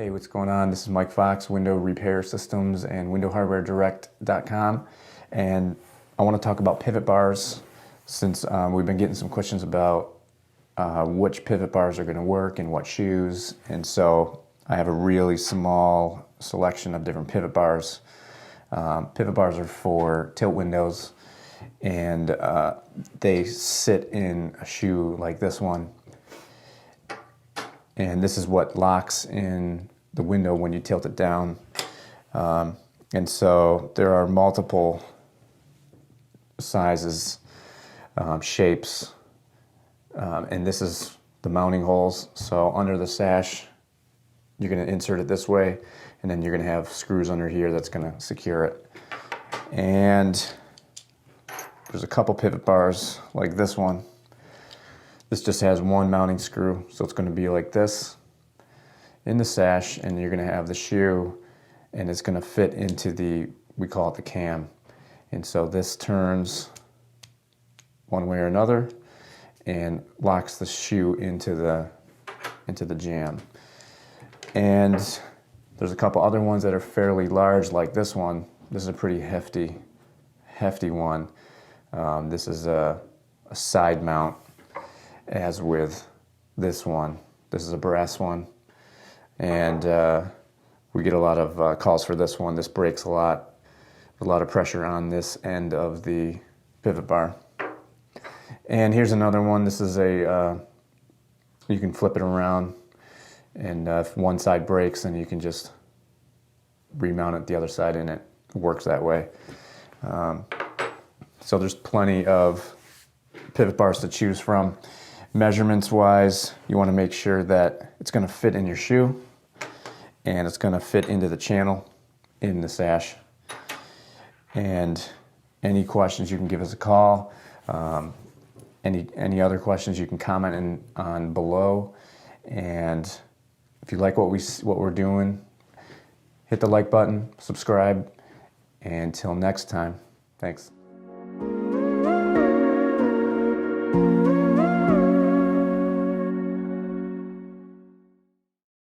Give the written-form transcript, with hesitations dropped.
Hey, what's going on? This is Mike Fox, Window Repair Systems and WindowHardwareDirect.com, and I want to talk about pivot bars since we've been getting some questions about which pivot bars are going to work and what shoes, and so I have a really small selection of different pivot bars. Pivot bars are for tilt windows, and they sit in a shoe like this one. And this is what locks in the window when you tilt it down. And so there are multiple sizes, shapes, and this is the mounting holes. So under the sash, you're going to insert it this way, and then you're going to have screws under here that's going to secure it. And there's a couple pivot bars like this one. This just has one mounting screw, so it's going to be like this in the sash, and you're going to have the shoe, and it's going to fit into the, we call it the cam. And so this turns one way or another and locks the shoe into the jam. And there's a couple other ones that are fairly large, like this one. This is a pretty hefty one. This is a side mount, as with this one. This is a brass one, and we get a lot of calls for this one. This breaks a lot of pressure on this end of the pivot bar. And here's another one. This is a, you can flip it around, and if one side breaks, then you can just remount it the other side, and it works that way. So there's plenty of pivot bars to choose from. Measurements wise, you want to make sure that it's going to fit in your shoe and it's going to fit into the channel in the sash. And any questions, you can give us a call. Any other questions, you can comment on below. And if you like what we're doing, hit the like button, subscribe, and until next time, thanks.